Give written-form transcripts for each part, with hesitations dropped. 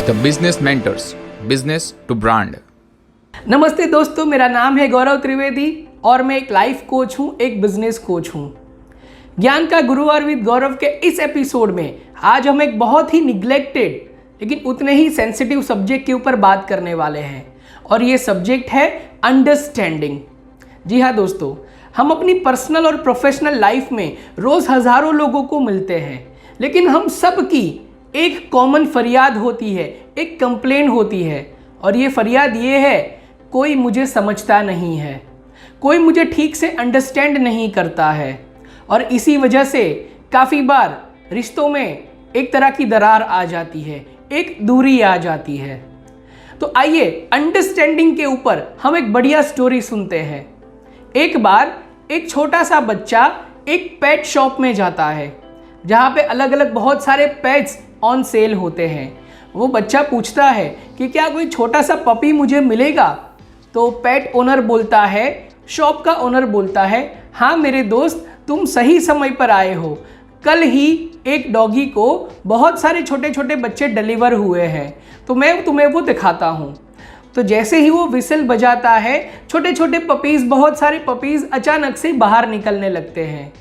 The business mentors, business to brand. नमस्ते दोस्तों, मेरा नाम है गौरव त्रिवेदी और मैं एक लाइफ कोच हूँ, एक बिजनेस कोच हूँ। ज्ञान का गुरुवार विद गौरव के इस एपिसोड में आज हम एक बहुत ही निग्लेक्टेड लेकिन उतने ही सेंसिटिव सब्जेक्ट के ऊपर बात करने वाले हैं और ये सब्जेक्ट है अंडरस्टैंडिंग। जी हाँ दोस्तों, हम अपनी पर्सनल और प्रोफेशनल लाइफ में रोज़ हज़ारों लोगों को मिलते हैं, लेकिन हम सब की एक कॉमन फरियाद होती है, एक कंप्लेन होती है और ये फरियाद ये है, कोई मुझे समझता नहीं है, कोई मुझे ठीक से अंडरस्टैंड नहीं करता है। और इसी वजह से काफ़ी बार रिश्तों में एक तरह की दरार आ जाती है, एक दूरी आ जाती है। तो आइए अंडरस्टैंडिंग के ऊपर हम एक बढ़िया स्टोरी सुनते हैं। एक बार एक छोटा सा बच्चा एक पेट शॉप में जाता है जहाँ पे अलग अलग बहुत सारे पेट्स ऑन सेल होते हैं। वो बच्चा पूछता है कि क्या कोई छोटा सा पपी मुझे मिलेगा? तो पेट ओनर बोलता है, शॉप का ओनर बोलता है, हाँ मेरे दोस्त, तुम सही समय पर आए हो। कल ही एक डॉगी को बहुत सारे छोटे छोटे बच्चे डिलीवर हुए हैं, तो मैं तुम्हें वो दिखाता हूँ। तो जैसे ही वो विसल बजाता है, छोटे छोटे पपीज़, बहुत सारे पपीज़ अचानक से बाहर निकलने लगते हैं।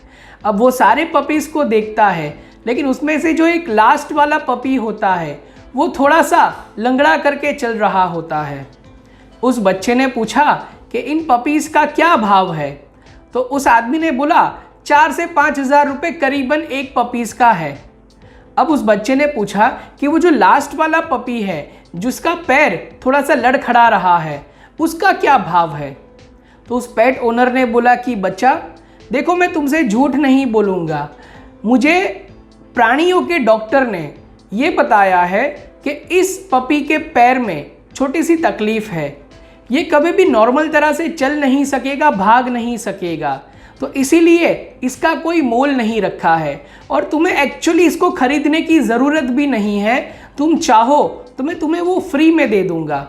अब वो सारे पपीज़ को देखता है, लेकिन उसमें से जो एक लास्ट वाला पपी होता है वो थोड़ा सा लंगड़ा करके चल रहा होता है। उस बच्चे ने पूछा कि इन पपीज़ का क्या भाव है? तो उस आदमी ने बोला 4 से 5 हज़ार रुपये करीबन एक पपीज़ का है। अब उस बच्चे ने पूछा कि वो जो लास्ट वाला पपी है जिसका पैर थोड़ा सा लड़खड़ा रहा है, उसका क्या भाव है? तो उस पेट ओनर ने बोला कि बच्चा देखो, मैं तुमसे झूठ नहीं बोलूँगा, मुझे प्राणियों के डॉक्टर ने ये बताया है कि इस पपी के पैर में छोटी सी तकलीफ़ है, ये कभी भी नॉर्मल तरह से चल नहीं सकेगा, भाग नहीं सकेगा, तो इसीलिए इसका कोई मोल नहीं रखा है और तुम्हें एक्चुअली इसको खरीदने की ज़रूरत भी नहीं है। तुम चाहो तो मैं तुम्हें वो फ्री में दे दूँगा।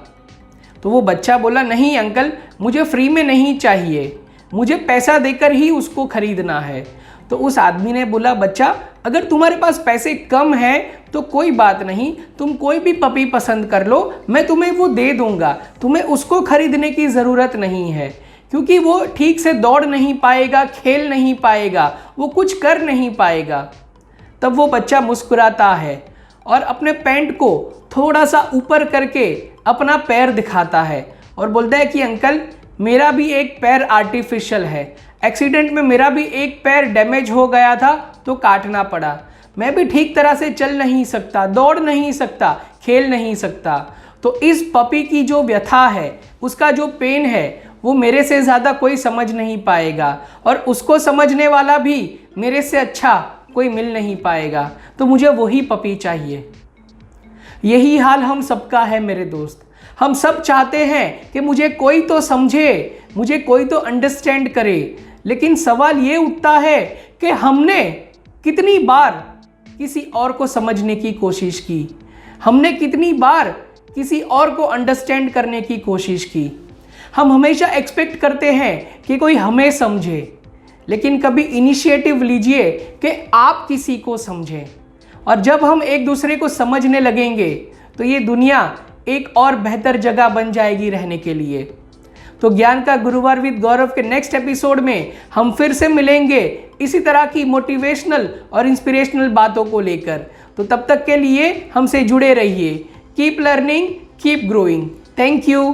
तो वो बच्चा बोला, नहीं अंकल, मुझे फ्री में नहीं चाहिए, मुझे पैसा देकर ही उसको खरीदना है। तो उस आदमी ने बोला, बच्चा अगर तुम्हारे पास पैसे कम हैं तो कोई बात नहीं, तुम कोई भी पपी पसंद कर लो, मैं तुम्हें वो दे दूंगा, तुम्हें उसको खरीदने की ज़रूरत नहीं है, क्योंकि वो ठीक से दौड़ नहीं पाएगा, खेल नहीं पाएगा, वो कुछ कर नहीं पाएगा। तब वो बच्चा मुस्कुराता है और अपने पैंट को थोड़ा सा ऊपर करके अपना पैर दिखाता है और बोलता है कि अंकल, मेरा भी एक पैर आर्टिफिशियल है, एक्सीडेंट में मेरा भी एक पैर डैमेज हो गया था तो काटना पड़ा, मैं भी ठीक तरह से चल नहीं सकता, दौड़ नहीं सकता, खेल नहीं सकता। तो इस पपी की जो व्यथा है, उसका जो पेन है, वो मेरे से ज़्यादा कोई समझ नहीं पाएगा और उसको समझने वाला भी मेरे से अच्छा कोई मिल नहीं पाएगा, तो मुझे वही पपी चाहिए। यही हाल हम सबका है मेरे दोस्त। हम सब चाहते हैं कि मुझे कोई तो समझे, मुझे कोई तो अंडरस्टैंड करे, लेकिन सवाल ये उठता है कि हमने कितनी बार किसी और को समझने की कोशिश की, हमने कितनी बार किसी और को अंडरस्टैंड करने की कोशिश की। हम हमेशा एक्सपेक्ट करते हैं कि कोई हमें समझे, लेकिन कभी इनिशिएटिव लीजिए कि आप किसी को समझें। और जब हम एक दूसरे को समझने लगेंगे तो ये दुनिया एक और बेहतर जगह बन जाएगी रहने के लिए। तो ज्ञान का गुरुवार विद गौरव के नेक्स्ट एपिसोड में हम फिर से मिलेंगे इसी तरह की मोटिवेशनल और इंस्पिरेशनल बातों को लेकर। तो तब तक के लिए हमसे जुड़े रहिए। Keep learning, keep growing. Thank you.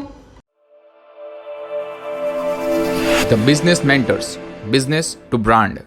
The business mentors, business to brand.